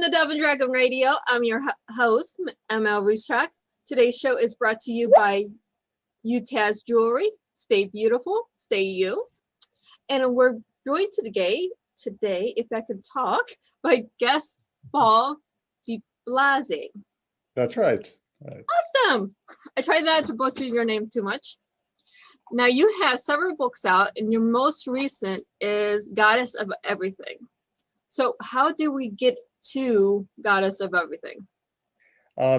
to Dove and Dragon Radio. I'm your host, M L Ruscsak. Today's show is brought to you by UTAS Jewelry. Stay beautiful, stay you. And we're joined today, if I can talk, by guest Paul DeBlassie. That's right. Awesome. I tried not to butcher your name too much. Now you have several books out, and your most recent is Goddess of Everything. So how do we get to Goddess of Everything?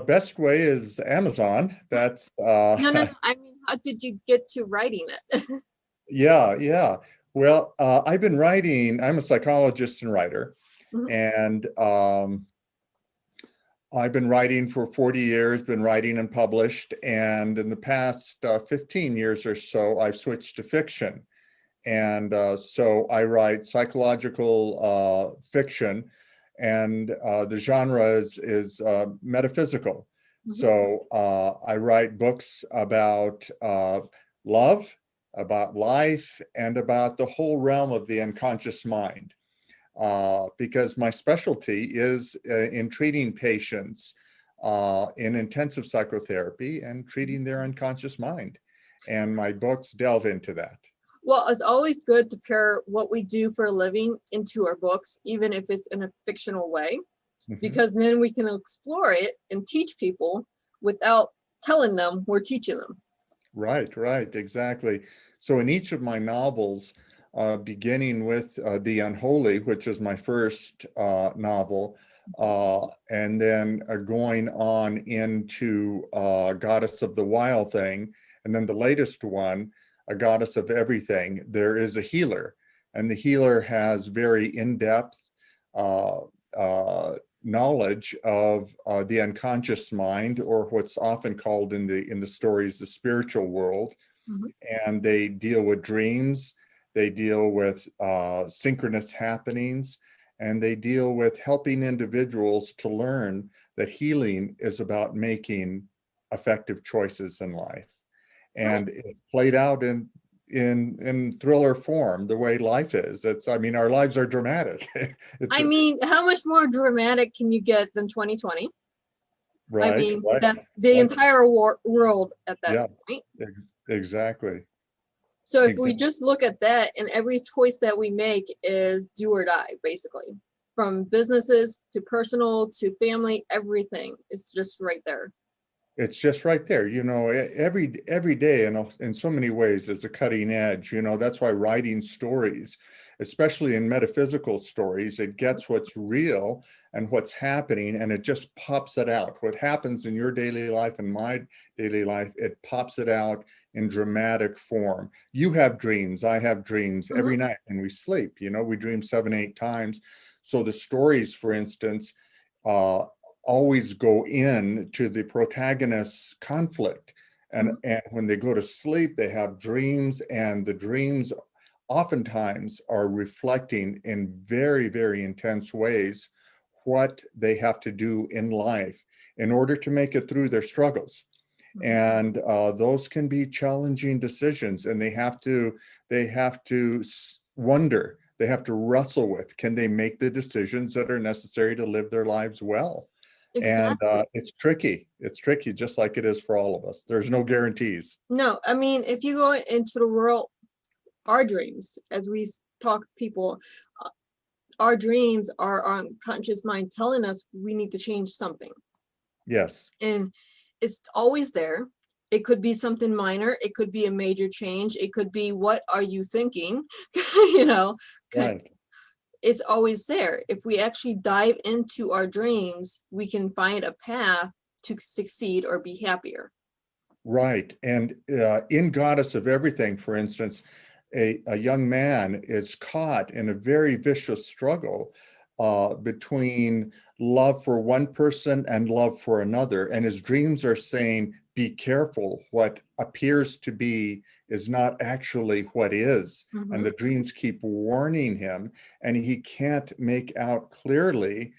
Best way is Amazon. That's No. I mean, how did you get to writing it? Yeah. Well, I've been writing. I'm a psychologist and writer, and I've been writing for 40 years. Been writing and published, and in the past 15 years or so, I've switched to fiction, and so I write psychological fiction. And the genre is metaphysical. So I write books about love, about life, and about the whole realm of the unconscious mind. Because my specialty is in treating patients in intensive psychotherapy and treating their unconscious mind. And my books delve into that. Well, it's always good to pair what we do for a living into our books, even if it's in a fictional way, because then we can explore it and teach people without telling them we're teaching them. Right, exactly. So in each of my novels, beginning with The Unholy, which is my first novel, and then going on into Goddess of the Wild Thing, and then the latest one, A Goddess of Everything, there is a healer, and the healer has very in-depth knowledge of the unconscious mind, or what's often called in the stories the spiritual world. And they deal with dreams, they deal with synchronous happenings, and they deal with helping individuals to learn that healing is about making effective choices in life. And it's played out in thriller form, the way life is. Our lives are dramatic. How much more dramatic can you get than 2020? Right. That's the entire world at that point. Exactly. So if we just look at that, and every choice that we make is do or die, basically. From businesses to personal to family, everything is just right there. It's just right there. Every day in so many ways is a cutting edge. That's why writing stories, especially in metaphysical stories, it gets what's real and what's happening, and it just pops it out. What happens in your daily life and my daily life, it pops it out in dramatic form. You have dreams, I have dreams every night when we sleep. We dream 7-8 times. So the stories, for instance, always go in to the protagonist's conflict. And when they go to sleep, they have dreams, and the dreams oftentimes are reflecting in very, very intense ways what they have to do in life in order to make it through their struggles. And those can be challenging decisions, and they have to wonder, they have to wrestle with, can they make the decisions that are necessary to live their lives well? Exactly. And it's tricky, just like it is for all of us. There's no guarantees. No, if you go into the world, our dreams, as we talk to people, our dreams are our unconscious mind telling us we need to change something. Yes. And it's always there. It could be something minor, it could be a major change, it could be, what are you thinking? Right. It's always there. If we actually dive into our dreams, we can find a path to succeed or be happier. Right. And in Goddess of Everything, for instance, a young man is caught in a very vicious struggle between love for one person and love for another. And his dreams are saying, be careful, what appears to be is not actually what is. And the dreams keep warning him, and he can't make out clearly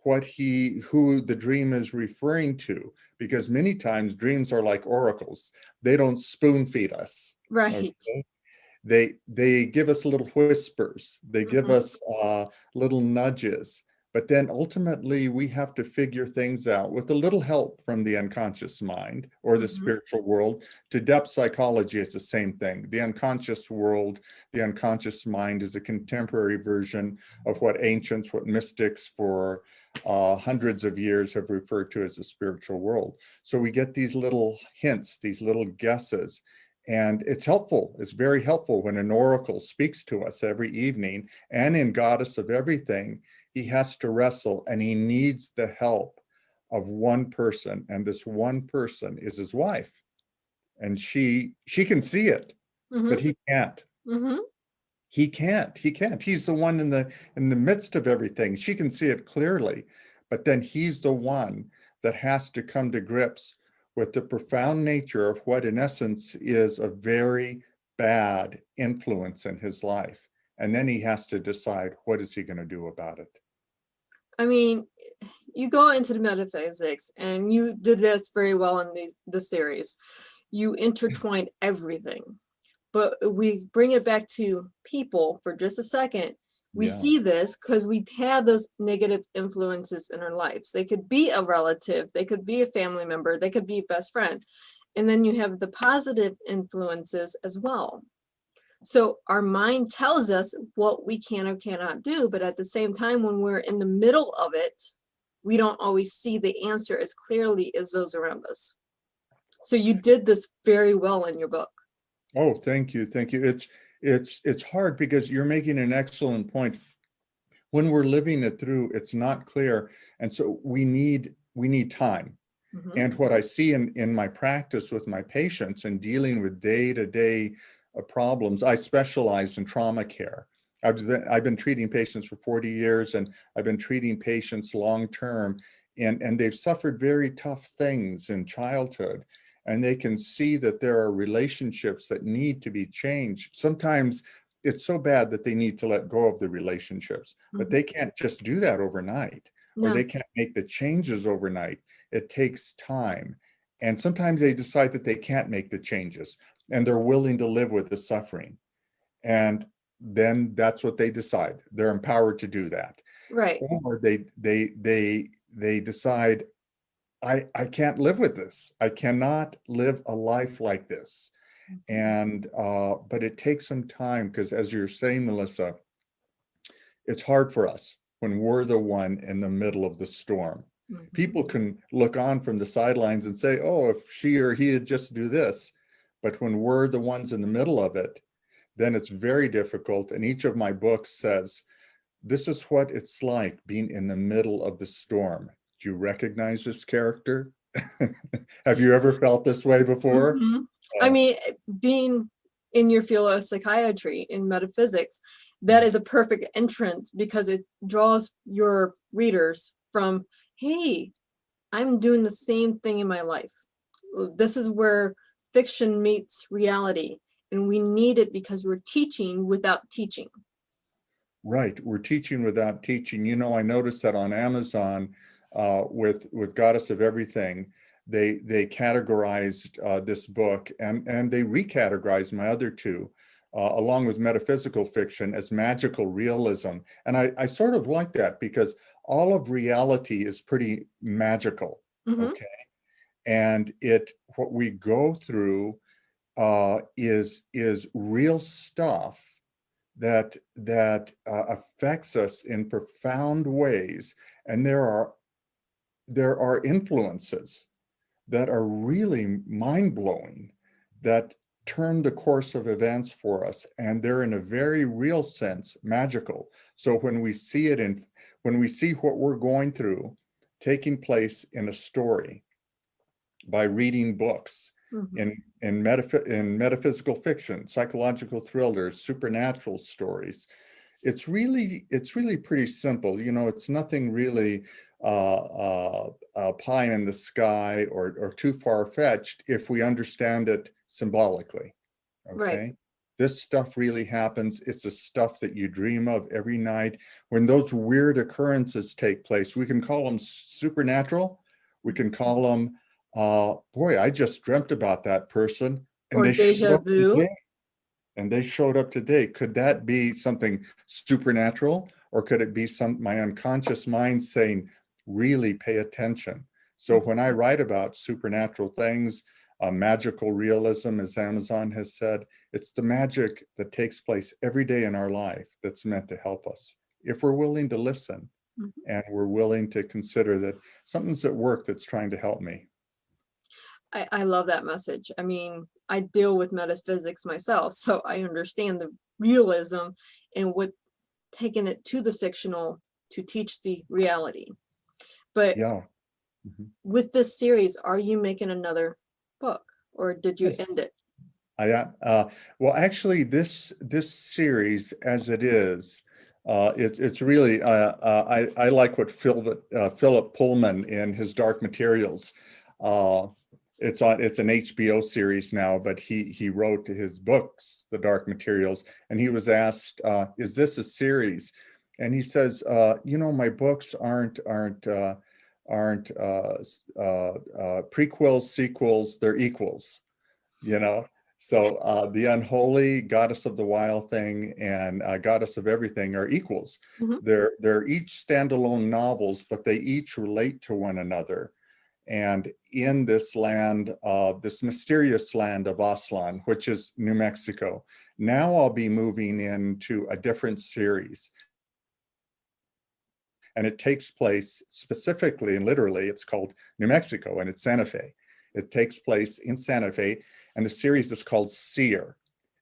who the dream is referring to, because many times dreams are like oracles. They don't spoon feed us. Right. Okay? They give us little whispers. They give us little nudges, But then ultimately we have to figure things out with a little help from the unconscious mind or the spiritual world. To depth psychology, it's the same thing. The unconscious world, the unconscious mind is a contemporary version of what ancients, what mystics for hundreds of years have referred to as the spiritual world. So we get these little hints, these little guesses. And it's helpful. It's very helpful when an oracle speaks to us every evening. And in Goddess of Everything, he has to wrestle and he needs the help of one person. And this one person is his wife. And she can see it, but he can't. He can't. He's the one in the midst of everything. She can see it clearly, but then he's the one that has to come to grips with the profound nature of what in essence is a very bad influence in his life. And then he has to decide, what is he going to do about it? I mean, you go into the metaphysics, and you did this very well in the series. You intertwined everything. But we bring it back to people for just a second. We see this because we have those negative influences in our lives. They could be a relative, they could be a family member, they could be a best friend. And then you have the positive influences as well. So our mind tells us what we can or cannot do, but at the same time, when we're in the middle of it, we don't always see the answer as clearly as those around us. So you did this very well in your book. Oh, thank you. Thank you. It's hard because you're making an excellent point. When we're living it through, it's not clear. And so we need time. And what I see in my practice with my patients and dealing with day-to-day problems, I specialize in trauma care. I've been treating patients for 40 years, and I've been treating patients long-term, and they've suffered very tough things in childhood. And they can see that there are relationships that need to be changed. Sometimes it's so bad that they need to let go of the relationships, but they can't just do that overnight, or they can't make the changes overnight. It takes time. And sometimes they decide that they can't make the changes, and they're willing to live with the suffering. And then that's what they decide. They're empowered to do that. Right. Or they decide, I can't live with this. I cannot live a life like this. And, but it takes some time because, as you're saying, Melissa, it's hard for us when we're the one in the middle of the storm. People can look on from the sidelines and say, oh, if she or he had just do this. But when we're the ones in the middle of it, then it's very difficult. And each of my books says, this is what it's like being in the middle of the storm. Do you recognize this character? Have you ever felt this way before? I mean, being in your field of psychiatry, in metaphysics, that is a perfect entrance because it draws your readers from, hey, I'm doing the same thing in my life. This is where fiction meets reality, and we need it because we're teaching without teaching. Right, we're teaching without teaching. You know, I noticed that on Amazon with Goddess of Everything, they categorized this book, and they recategorized my other two, along with metaphysical fiction, as magical realism. And I sort of like that because all of reality is pretty magical, okay? And what we go through is real stuff that affects us in profound ways. And there are influences that are really mind-blowing, that turn the course of events for us, and they're in a very real sense magical. So when we see when we see what we're going through taking place in a story by reading books, in metaphysical fiction, psychological thrillers, supernatural stories, it's really pretty simple. You know, it's nothing really pie in the sky or too far-fetched if we understand it symbolically. Okay. Right. This stuff really happens. It's the stuff that you dream of every night. When those weird occurrences take place, we can call them supernatural. We can call them, boy, I just dreamt about that person. And or deja vu. And they showed up today. Could that be something supernatural? Or could it be my unconscious mind saying, really pay attention? So when I write about supernatural things, magical realism, as Amazon has said, it's the magic that takes place every day in our life that's meant to help us, if we're willing to listen and we're willing to consider that something's at work that's trying to help me. I love that message. I mean, I deal with metaphysics myself, so I understand the realism and what taking it to the fictional to teach the reality. But Yeah. with this series, are you making another book, or did you Yes. end it? Well, actually, this series, as it is, it's really I like what Philip Pullman in his Dark Materials. It's an HBO series now, but he wrote his books, The Dark Materials, and he was asked, "Is this a series?" And he says, my books aren't prequels, sequels, they're equals. So the unholy, goddess of the wild thing, and goddess of everything are equals. They're each standalone novels, but they each relate to one another. And in this land of this mysterious land of Aslan, which is New Mexico, now I'll be moving into a different series. And it takes place specifically and literally, it's called New Mexico, and it's Santa Fe. It takes place in Santa Fe, and the series is called Seer.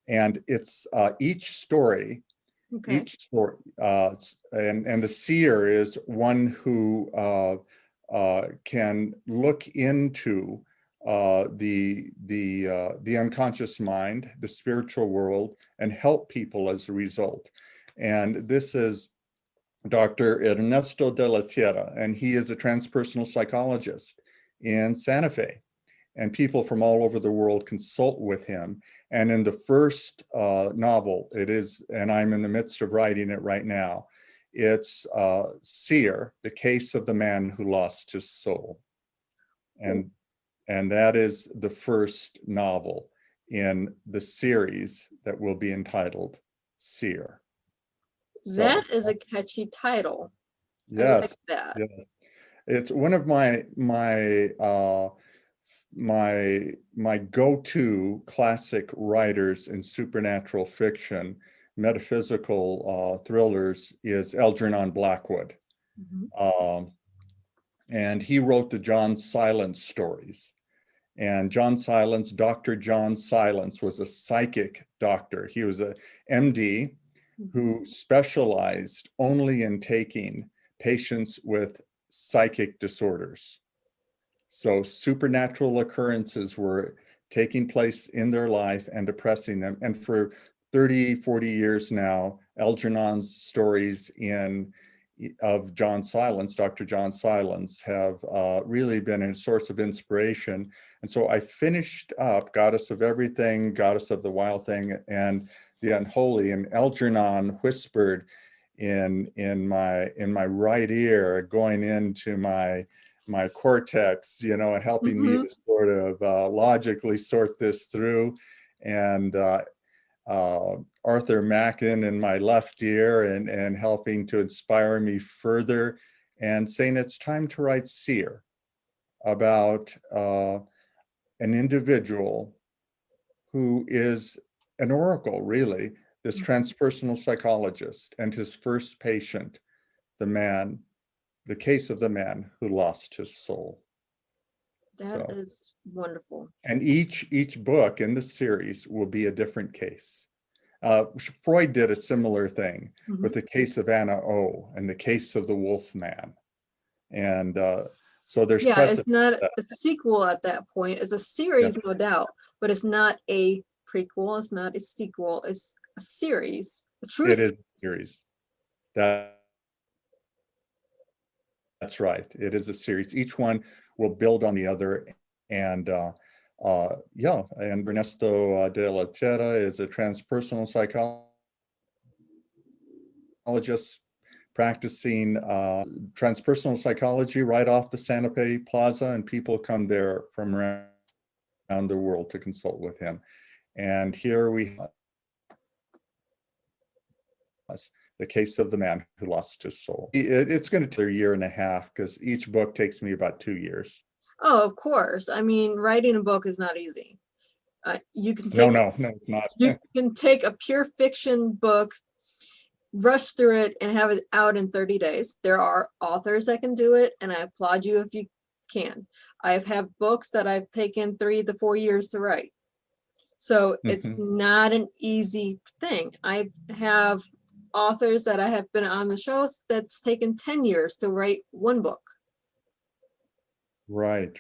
And it's each story, and the seer is one who can look into the unconscious mind, the spiritual world, and help people as a result. And this is Dr. Ernesto de la Tierra, and he is a transpersonal psychologist in Santa Fe. And people from all over the world consult with him. And in the first novel, it is, and I'm in the midst of writing it right now, it's Seer, the case of the man who lost his soul. And that is the first novel in the series that will be entitled Seer. That is a catchy title. Yes, I like that. yes. It's one of my go-to classic writers in supernatural fiction, metaphysical thrillers, is Algernon Blackwood. And he wrote the John Silence stories. And Dr. John Silence, was a psychic doctor. He was a MD who specialized only in taking patients with psychic disorders. So supernatural occurrences were taking place in their life and oppressing them. And for 30, 40 years now, Algernon's stories of John Silence, Dr. John Silence, have really been a source of inspiration. And so I finished up Goddess of Everything, Goddess of the Wild Thing, and the Unholy. And Algernon whispered in my right ear, going into my cortex, and helping me to sort of logically sort this through. And Arthur Mackin in my left ear, and helping to inspire me further, and saying it's time to write Seer, about an individual who is an oracle, really, this transpersonal psychologist, and his first patient, the case of the man who lost his soul. That is wonderful. And each book in the series will be a different case. Freud did a similar thing with the case of Anna O and the case of the Wolf Man. And so there's it's not a sequel at that point. It's a series, no doubt, but it's not a prequel. It's not a sequel. It's a series. A true series. That's right. It is a series. Each one will build on the other. And and Ernesto de la Tierra is a transpersonal psychologist practicing transpersonal psychology right off the Santa Fe Plaza, and people come there from around the world to consult with him. And here we have The Case of the Man Who Lost His Soul. It's going to take a year and a half because each book takes me about 2 years. Oh, of course. I mean, writing a book is not easy. You can take No, it's not. You can take a pure fiction book, rush through it, and have it out in 30 days. There are authors that can do it, and I applaud you if you can. I've had books that I've taken 3 to 4 years to write. So it's not an easy thing. I have authors that I have been on the shows that's taken 10 years to write one book. Right,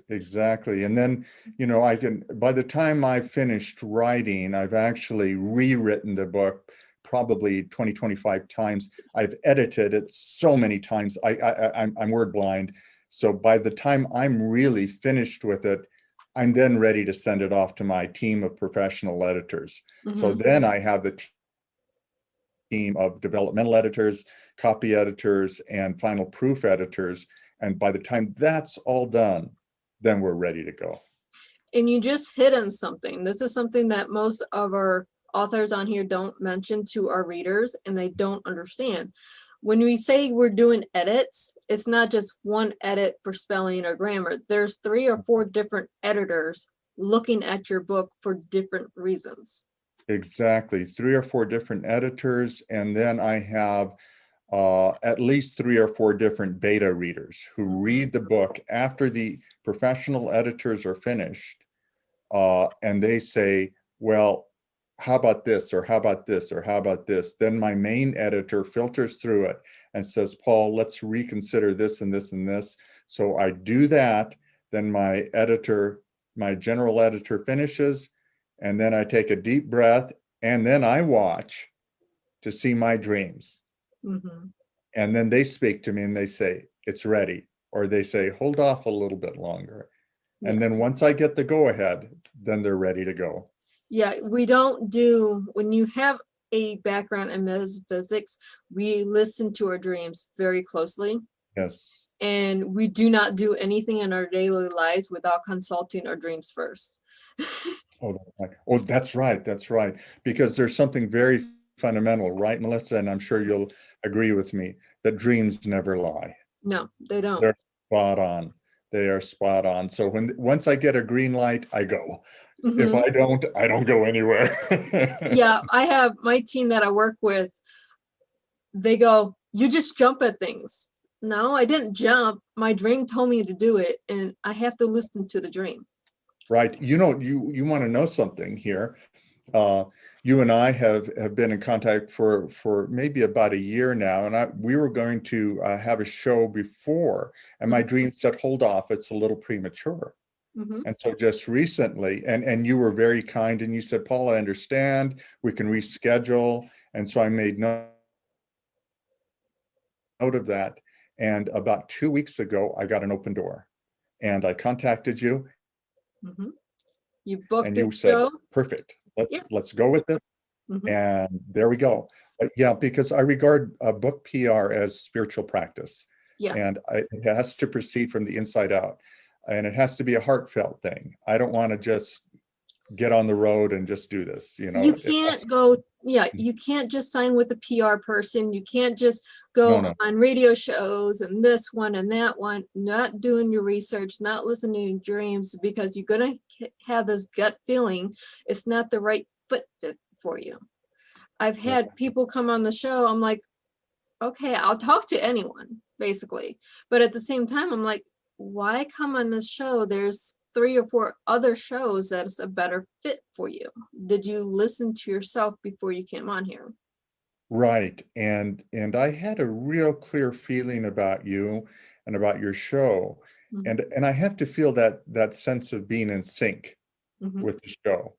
exactly. And then, I can, by the time I've finished writing, I've actually rewritten the book probably 20, 25 times. I've edited it so many times. I'm word blind. So by the time I'm really finished with it, I'm then ready to send it off to my team of professional editors. So then I have the team of developmental editors, copy editors, and final proof editors. And by the time that's all done, then we're ready to go. And you just hit on something. This is something that most of our authors on here don't mention to our readers, and they don't understand. When we say we're doing edits, it's not just one edit for spelling or grammar. There's 3 or 4 different editors looking at your book for different reasons. Exactly. 3 or 4 different editors. And then I have at least 3 or 4 different beta readers who read the book after the professional editors are finished. And they say, well, how about this, or how about this, or how about this? Then my main editor filters through it and says, Paul, let's reconsider this and this and this. So I do that. Then my general editor finishes, and then I take a deep breath, and then I watch to see my dreams. And then they speak to me and they say, it's ready. Or they say, hold off a little bit longer. And then once I get the go ahead, then they're ready to go. Yeah, we don't do, when you have a background in metaphysics, we listen to our dreams very closely. Yes. And we do not do anything in our daily lives without consulting our dreams first. Oh, that's right. Because there's something very fundamental, right, Melissa? And I'm sure you'll agree with me that dreams never lie. No, they don't. They're spot on. They are spot on. So once I get a green light, I go. If I don't go anywhere. Yeah, I have my team that I work with. They go, you just jump at things. No, I didn't jump. My dream told me to do it, and I have to listen to the dream. Right. You want to know something here. You and I have been in contact for maybe about a year now, and we were going to have a show before, and my dream said, hold off, it's a little premature. And so just recently, and you were very kind, and you said, Paul, I understand, we can reschedule. And so I made note of that. And about 2 weeks ago, I got an open door, and I contacted you. You booked and you the said, show. Perfect. Let's go with it. And there we go. But yeah, because I regard book PR as spiritual practice. And it has to proceed from the inside out. And it has to be a heartfelt thing. I don't want to just get on the road and just do this. You can't go. You can't just sign with a PR person. You can't just go on radio shows and this one and that one, not doing your research, not listening to dreams, because you're going to have this gut feeling it's not the right fit for you. I've had people come on the show. I'm like, okay, I'll talk to anyone, basically. But at the same time, I'm like, why come on this show? There's 3 or 4 other shows that's a better fit for you. Did you listen to yourself before you came on here? Right. And I had a real clear feeling about you and about your show. And I have to feel that sense of being in sync with the show.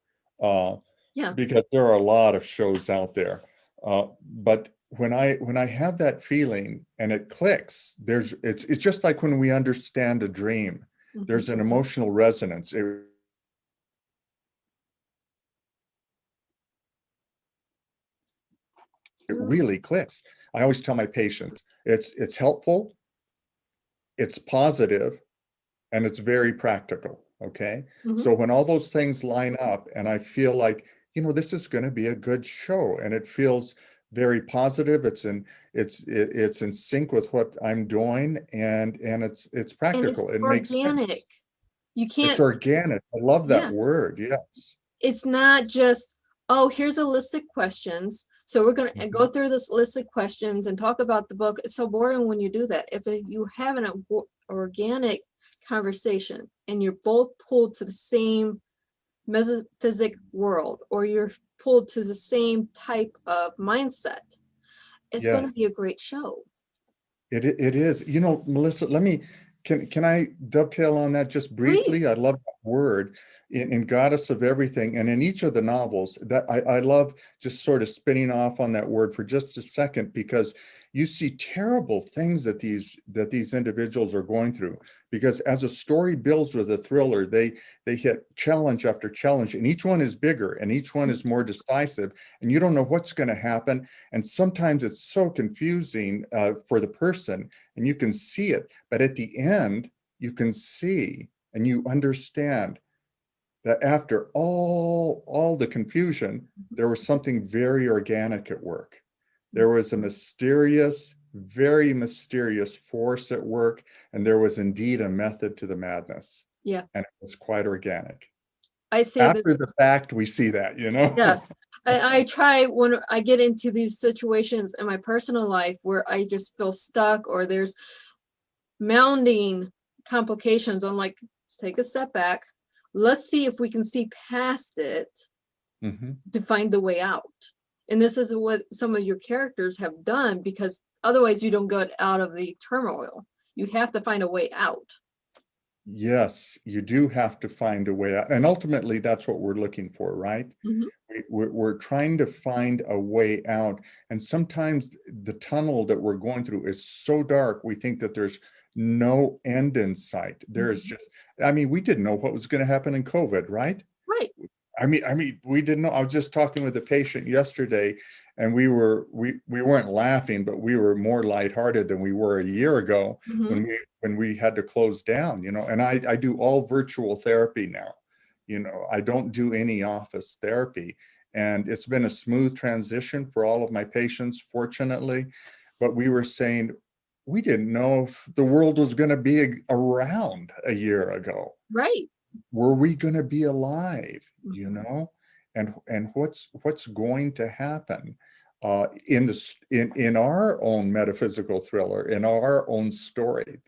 Because there are a lot of shows out there. But when I have that feeling and it clicks, it's just like when we understand a dream. There's an emotional resonance. It really clicks. I always tell my patients, it's helpful, it's positive, and it's very practical. Okay. So when all those things line up and I feel like, this is going to be a good show, and it feels very positive. It's in sync with what I'm doing, and it's And it's practical. It makes organic. sense. You It's can't, organic. I love that yeah, word. Yes. it's not just, oh, here's a list of questions. So we're going to go Mhm. through this list of questions and talk about the book. It's so boring when you do that. If you have an organic conversation and you're both pulled to the same metaphysic world, or you're pulled to the same type of mindset, it's going to be a Yes. great show. It is. You know, Melissa, can I dovetail on that just briefly? I Please. love that word in Goddess of Everything. And in each of the novels, that I love just sort of spinning off on that word for just a second, because you see terrible things that these individuals are going through. Because as a story builds with a thriller, they hit challenge after challenge, and each one is bigger and each one is more decisive, and you don't know what's going to happen. And sometimes it's so confusing for the person, and you can see it. But at the end, you can see and you understand that after all the confusion, there was something very organic at work. There was a mysterious, very mysterious force at work, and there was indeed a method to the madness. Yeah. And it was quite organic. I say that, After the fact, we see that, you know? yes. I try when I get into these situations in my personal life where I just feel stuck or there's mounting complications. I'm like, let's take a step back. Let's see if we can see past it Mhm. to find the way out. And this is what some of your characters have done, because otherwise you don't get out of the turmoil. You have to find a way out. Yes, you do have to find a way out. And ultimately, that's what we're looking for, right? Mhm. We're trying to find a way out. And sometimes the tunnel that we're going through is so dark, we think that there's no end in sight. There's Mhm. just, I mean, we didn't know what was going to happen in COVID, right? Right. I mean, we didn't know. I was just talking with a patient yesterday, and we weren't laughing, but we were more lighthearted than we were a year ago Mhm. when we had to close down, you know. And I do all virtual therapy now. You know, I don't do any office therapy, and it's been a smooth transition for all of my patients, fortunately. But we were saying we didn't know if the world was going to be around a year ago. Right. Were we going to be alive, you Mhm. know? And what's going to happen in in our own metaphysical thriller, in our own story?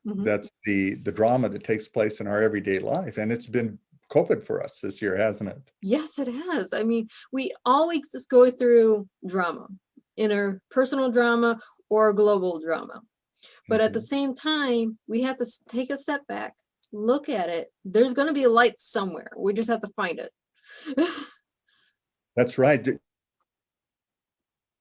Mhm. That's the drama that takes place in our everyday life. And it's been COVID for us this year, hasn't it? Yes, it has. I mean, we always just go through drama, interpersonal drama or global drama. But at the Mhm. same time, we have to take a step back, look at it. There's going to be a light somewhere. We just have to find it. That's right. Do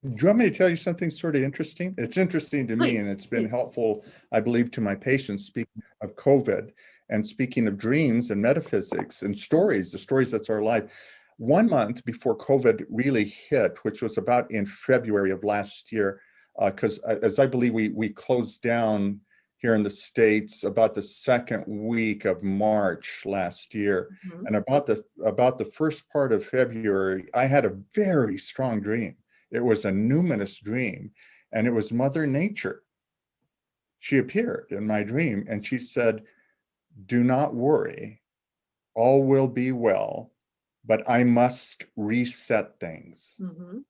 you want me to tell you something sort of interesting? It's interesting to me, and Please, it's been please. helpful, I believe, to my patients. Speaking of COVID, and speaking of dreams and metaphysics and stories, the stories that's our life. 1 month before COVID really hit, which was about in February of last year, because as I believe we closed down here in the States about the second week of March last year, Mhm. and about the first part of February, I had a very strong dream. It was a numinous dream, and it was Mother Nature. She appeared in my dream and she said, "Do not worry, all will be well, but I must reset things." Mhm.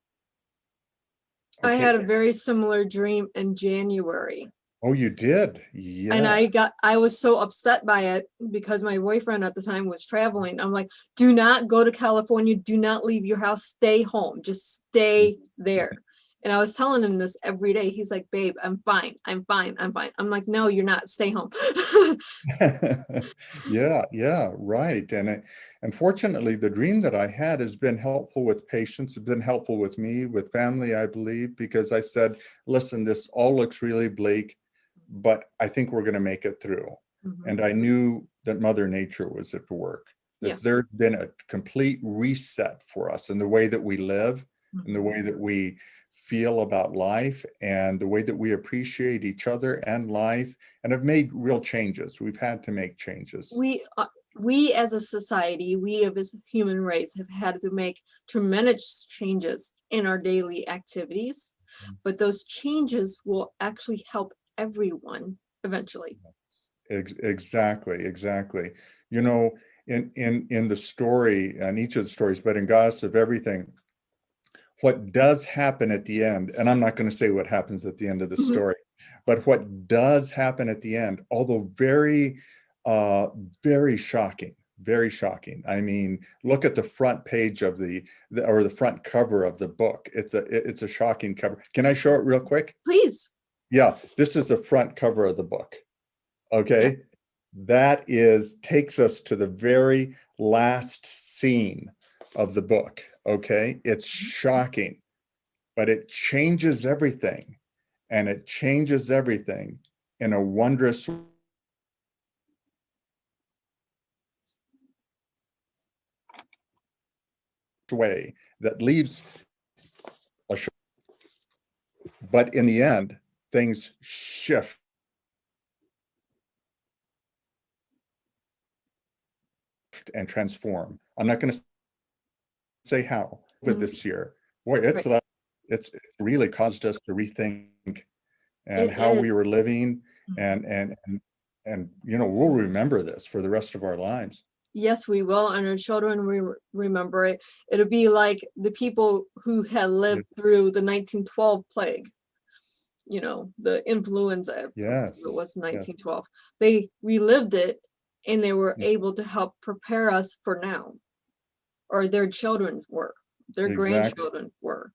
I Okay. had a very similar dream in January. Oh, you did? And Yeah. I was so upset by it because my boyfriend at the time was traveling. I'm like, do not go to California. Do not leave your house. Stay home. Just stay there. And I was telling him this every day. He's like, babe, I'm fine. I'm fine. I'm fine. I'm like, no, you're not. Stay home. Yeah, right. And fortunately, the dream that I had has been helpful with patients, it's been helpful with me, with family, I believe, because I said, listen, this all looks really bleak, but I think we're going to make it through. Mhm. And I knew that Mother Nature was at work, Yeah. that there'd been a complete reset for us in the way that we live, in the Mhm. way that we feel about life, and the way that we appreciate each other and life, and have made real changes. We've had to make changes. We we as a society, we as a human race have had to make tremendous changes in our daily activities, but those changes will actually help everyone eventually. Exactly. You know, in the story, and each of the stories, but in Goddess of Everything, what does happen at the end, and I'm not going to say what happens at the end of the story, but what does happen at the end, although very, very shocking, very shocking. I mean, look at the front page of or the front cover of the book. It's a shocking cover. Can I show it real quick? Please. Yeah, this is the front cover of the book. Okay, Yeah. that takes us to the very last scene of the book. Okay, it's shocking, but it changes everything, and it changes everything in a wondrous way that leaves a shock. But in the end, things shift and transform. I'm not going to say how with this year. Boy, it's really caused us to rethink and how we were living, and you know, we'll remember this for the rest of our lives. Yes, we will, and our children remember it. It'll be like the people who had lived through the 1912 plague, you know, the influenza. Yes, it was 1912. They relived it, and they were able to help prepare us for now, or their children were, their grandchildren were.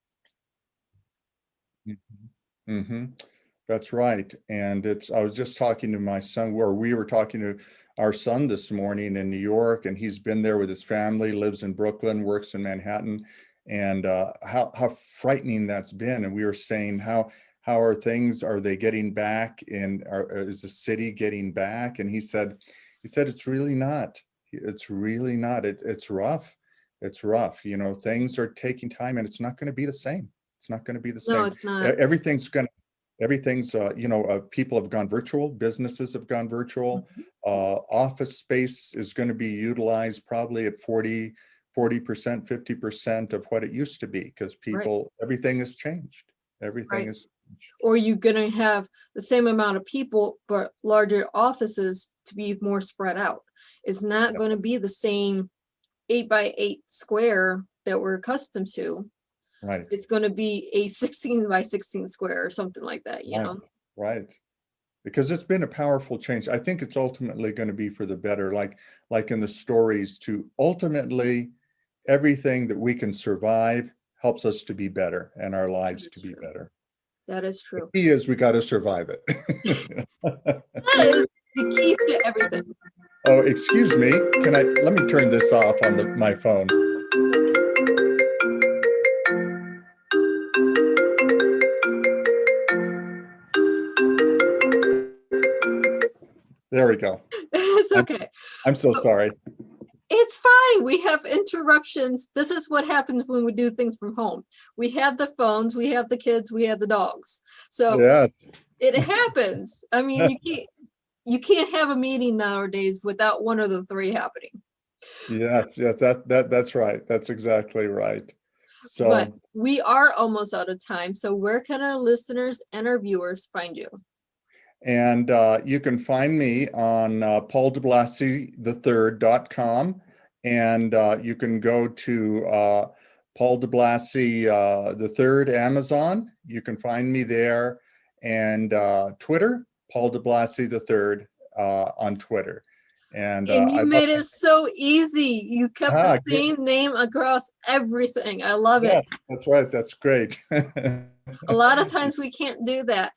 That's right. And I was just talking to my son, where we were talking to our son this morning in New York, and he's been there with his family, lives in Brooklyn, works in Manhattan, and how frightening that's been. And we were saying, how are things? Are they getting back? And is the city getting back? And he said it's really not. It's really not. It's rough. It's rough. You know, things are taking time, and it's not going to be the same. It's not going to be the same. No, it's not. Everything's you know, people have gone virtual, businesses have gone virtual. Office space is going to be utilized probably at 40%, 50% of what it used to be, because people, everything has changed. Everything is. Or you're going to have the same amount of people, but larger offices to be more spread out. It's not going to be the same 8x8 square that we're accustomed to. Right. It's going to be a 16x16 square or something like that, you know? Right. Because it's been a powerful change. I think it's ultimately going to be for the better, like in the stories, to ultimately everything that we can survive helps us to be better and our lives to be better. That is true. The key is we got to survive it. That is the key to everything. Oh, excuse me. Let me turn this off on my phone. There we go. It's okay. I'm so sorry. It's fine. We have interruptions. This is what happens when we do things from home. We have the phones, we have the kids, we have the dogs. So it happens. I mean, you can't have a meeting nowadays without one of the three happening. Yes, that's right. That's exactly right. So, but we are almost out of time. So where can our listeners and our viewers find you? And you can find me on Paul DeBlassie III.com, and you can go to Paul DeBlassie III Amazon. You can find me there, and Twitter, Paul DeBlassie III on Twitter. And you made it so easy. You kept the same name across everything. I love it. That's right. That's great. A lot of times we can't do that.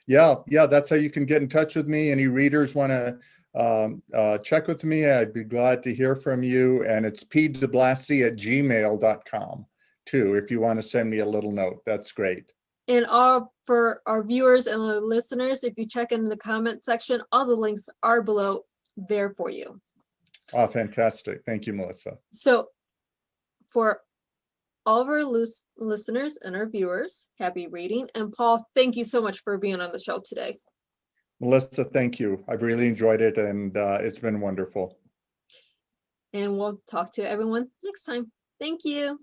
Yeah, that's how you can get in touch with me. Any readers want to check with me, I'd be glad to hear from you. And it's pdeblassie@gmail.com too, if you want to send me a little note. That's great. And for our viewers and our listeners, if you check in the comment section, all the links are below there for you. Oh, fantastic. Thank you, Melissa. So for all of our listeners and our viewers, happy reading. And Paul, thank you so much for being on the show today. Melissa, thank you. I've really enjoyed it, and it's been wonderful. And we'll talk to everyone next time. Thank you.